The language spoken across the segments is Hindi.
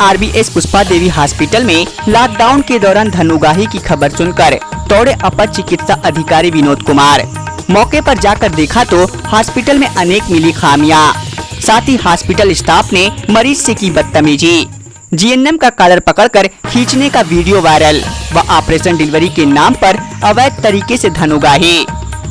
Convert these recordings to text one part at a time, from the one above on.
RBS पुष्पा देवी हॉस्पिटल में लॉकडाउन के दौरान धनुगाही की खबर सुनकर दौड़े अपर चिकित्सा अधिकारी विनोद कुमार। मौके पर जाकर देखा तो हॉस्पिटल में अनेक मिली खामियां। साथ ही हॉस्पिटल स्टाफ ने मरीज से की बदतमीजी। GNM का कॉलर पकड़कर खींचने का वीडियो वायरल व ऑपरेशन डिलीवरी के नाम पर अवैध तरीके से धनुगाही।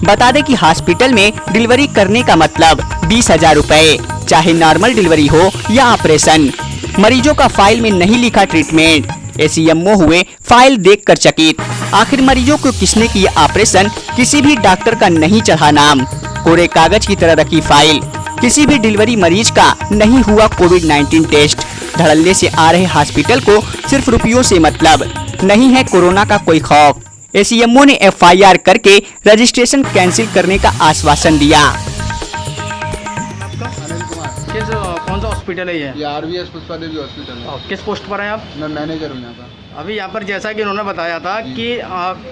बता दें कि हॉस्पिटल में डिलीवरी करने का मतलब 20,000 रुपए, चाहे नॉर्मल डिलीवरी हो या ऑपरेशन। मरीजों का फाइल में नहीं लिखा ट्रीटमेंट। ACMO हुए फाइल देखकर चकित। आखिर मरीजों को किसने किया ऑपरेशन, किसी भी डॉक्टर का नहीं चढ़ा नाम। कोरे कागज की तरह रखी फाइल। किसी भी डिलीवरी मरीज का नहीं हुआ कोविड-19 टेस्ट। धड़ल्ले से आ रहे हॉस्पिटल को सिर्फ रुपयों से मतलब, नहीं है कोरोना का कोई खौफ। ACMO ने FIR करके रजिस्ट्रेशन कैंसिल करने का आश्वासन दिया। कौन सा हॉस्पिटल है ये? RBS पुष्पा देवी हॉस्पिटल है। किस पोस्ट पर हैं आप? मैं मैनेजर हूँ यहाँ का। अभी यहाँ पर जैसा कि उन्होंने बताया था कि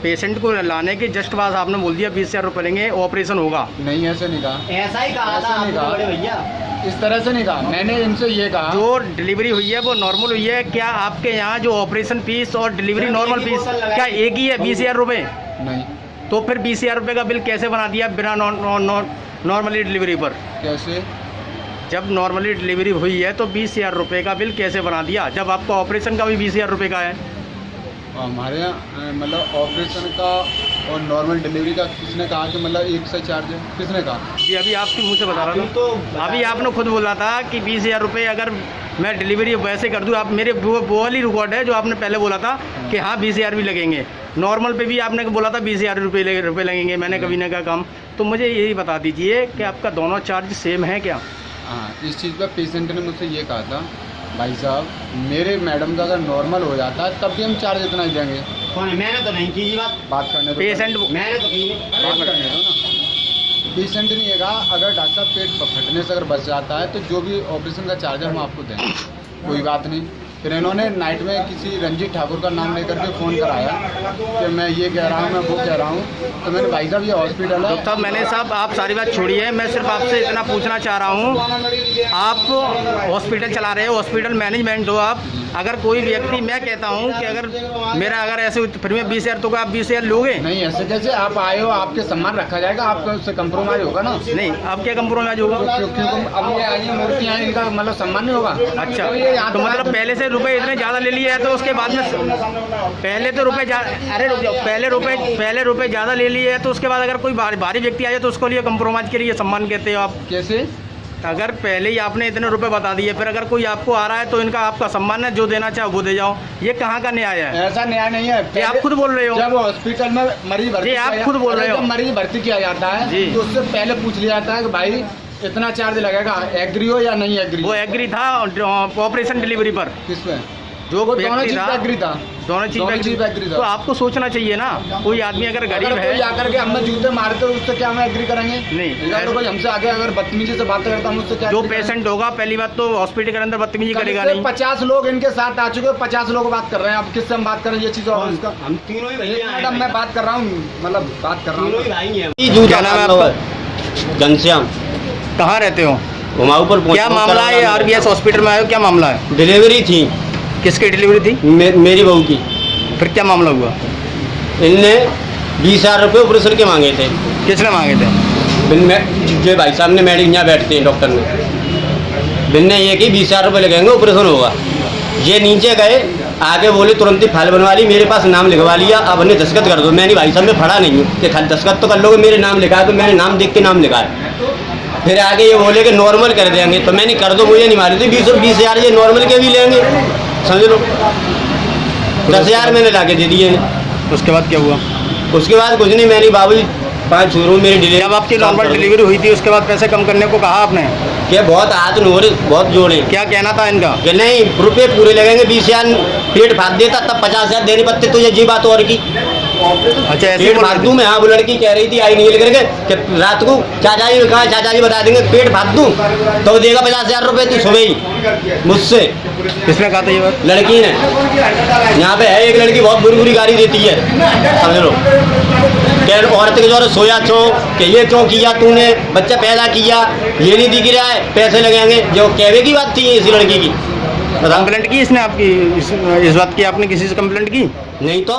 पेशेंट को लाने के जस्ट बाद आपने बोल दिया 20,000 रुपये लेंगे, ऑपरेशन होगा। नहीं, ऐसे नहीं कहा। ऐसा ही कहा था बड़े भैया, इस तरह से नहीं कहा। मैंने इनसे ये कहा जो डिलीवरी हुई है वो नॉर्मल हुई है। क्या आपके यहाँ जो ऑपरेशन फीस और डिलीवरी नॉर्मल फीस क्या एक ही है 20,000 रुपये? नहीं। तो फिर 20,000 रुपये का बिल कैसे बना दिया बिना नॉर्मली डिलीवरी पर? कैसे? जब नॉर्मली डिलीवरी हुई है तो 20,000 रुपये का बिल कैसे बना दिया, जब आपका ऑपरेशन का भी 20,000 रुपये का है? हमारे यहाँ मतलब ऑपरेशन का और नॉर्मल डिलीवरी का किसने कहा कि मतलब एक से चार्ज है? किसने कहा? जी अभी आपके मुँह से बता रहा था। तो अभी आपने खुद बोला था कि 20,000 रुपये अगर मैं डिलीवरी वैसे कर दूँ, आप मेरे वो वाली रिकॉर्ड है जो आपने पहले बोला था कि हाँ 20,000 भी लगेंगे। नॉर्मल पे भी आपने बोला था 20,000 रुपये लगेंगे। मैंने कभी ना कहा कम। तो मुझे यही बता दीजिए कि आपका दोनों चार्ज सेम है क्या? हाँ, इस चीज़ पर पेशेंट ने मुझसे ये कहा था, भाई साहब मेरे मैडम का अगर नॉर्मल हो जाता है तब भी हम चार्ज इतना ही देंगे। मैंने तो नहीं की बात करने दो। पेशेंट मैंने तो की बात करने दो ना। पेशेंट ने ये कहा अगर डॉक्टर साहब पेट फटने से अगर बच जाता है तो जो भी ऑपरेशन का चार्ज है हम आपको देंगे, कोई बात नहीं। फिर इन्होंने नाइट में किसी रंजीत ठाकुर का नाम लेकर के फ़ोन कराया कि मैं ये कह रहा हूँ, मैं वो कह रहा हूँ। तो मैंने भाई साहब ये हॉस्पिटल है। डॉक्टर मैंने साहब आप सारी बात छोड़िए, मैं सिर्फ आपसे इतना पूछना चाह रहा हूँ, आप हॉस्पिटल चला रहे हो, हॉस्पिटल मैनेजमेंट हो आप। अगर कोई व्यक्ति, मैं कहता हूँ कि अगर मेरा अगर ऐसे फिर में 20,000 तो आप 20,000 लोगे? नहीं, ऐसे कैसे? आप आए हो, आपके सम्मान रखा जाएगा, आपका उससे कंप्रोमाइज होगा ना? नहीं, अब क्या कंप्रोमाइज होगा? क्योंकि अब ये आई मूर्तियाँ, इनका मतलब सम्मान नहीं होगा। अच्छा, तो मतलब पहले से रुपए इतने ज़्यादा ले लिए हैं तो उसके बाद में पहले तो रुपए अरे रुक जाओ, पहले रुपए ज़्यादा ले लिए हैं तो उसके बाद अगर कोई भारी व्यक्ति आ जाए तो उसको लिए कंप्रोमाइज के लिए सम्मान कहते हो आप? कैसे? अगर पहले ही आपने इतने रुपए बता दिए, फिर अगर कोई आपको आ रहा है तो इनका आपका सम्मान है, जो देना चाहे वो दे जाओ। ये कहाँ का न्याय है? ऐसा न्याय नहीं है। ये आप खुद बोल रहे हो। जब हॉस्पिटल में मरीज भर्ती, आप खुद बोल रहे हो, मरीज भर्ती किया जाता है तो उससे पहले पूछ लिया जाता है कि भाई इतना चार्ज लगेगा, एग्री हो या नहीं एग्री? वो एग्री था ऑपरेशन डिलीवरी पर। किसमें? जो दोनों चीज पे एग्री था। दोनों चीज पे एग्री था। तो आपको सोचना चाहिए ना, कोई आदमी अगर गरीब है, कोई आकर के हमें जूते मारते हो उससे क्या हम एग्री करेंगे? नहीं। अगर कोई हमसे आगे अगर बदतमीजी से बात करता हम उससे क्या? जो पेशेंट होगा पहली बात तो हॉस्पिटल के अंदर बदतमीजी करेगा नहीं। 50 लोग इनके साथ आ चुके, 50 लोग बात कर रहे हैं। अब किससे हम बात करें? ये चीज और इसका हम तीनों ही मैडम मैं बात कर रहा हूँ, मतलब बात कर रहा हूँ। क्या नाम है आपका? घनश्याम। कहाँ रहते हो? ऊपर। क्या मामला है? RBS हॉस्पिटल में आए हो, क्या मामला है? डिलीवरी थी। किसकी डिलीवरी थी? मेरी बहू की। फिर क्या मामला हुआ? इनने 20,000 रुपये ऑपरेशन के मांगे थे। किसने मांगे थे? जो भाई साहब ने मैडम यहाँ बैठते हैं डॉक्टर ने, बिन ने ये कि 20,000 रुपये लगेंगे, ऑपरेशन होगा। ये नीचे गए, आगे बोले तुरंत ही फाइल बनवा ली, मेरे पास नाम लिखवा लिया, अब उन्हें दस्तखत कर दो। मैंने भाई साहब में पढ़ा नहीं हूँ कि खाली दस्तखत तो कर लोगे, मेरे नाम लिखा है तो मैंने नाम देख के नाम लिखाया। फिर आगे ये बोले कि नॉर्मल कर देंगे, तो मैंने कर दो, मुझे नहीं मारी थी। 20,000 ये नॉर्मल के भी लेंगे, समझ लो। 10,000 मैंने ला के दे दिए। उसके बाद क्या हुआ? उसके बाद कुछ नहीं, मैंने बाबू 5 शुरू मेरी डिलीवरी। जब आपकी नॉर्मल डिलीवरी हुई थी उसके बाद पैसे कम करने को कहा आपने? क्या बहुत हाथ नोरे बहुत जोड़े। क्या कहना था इनका? कि नहीं रुपये पूरे लगेंगे, 20,000 पेट फाड़ देता तब 50,000 देने पड़ते। तो ये जी बात और की। अच्छा, ऐसे पेट फाड़ दूँ मैं? हाँ, वो लड़की कह रही थी, आई नहीं लेकर के कि रात को चाचा जी कहा, चाचा जी बता देंगे पेट फाड़ दूँ तो देगा 50,000 रुपये। तू सुबह ही मुझसे। किसने कहा था ये बात? लड़की ने। यहाँ पे है एक लड़की, बहुत बुरी बुरी गाली देती है, समझ लो। क्या औरत के जो सोया क्यों, कि ये क्यों किया तूने, बच्चा पैदा किया, ये नहीं दिख रहा है, पैसे लगेंगे। जो कहवे की बात थी इसी लड़की की। कंप्लेंट की इसने आपकी इस बात की आपने किसी से कंप्लेंट की? नहीं तो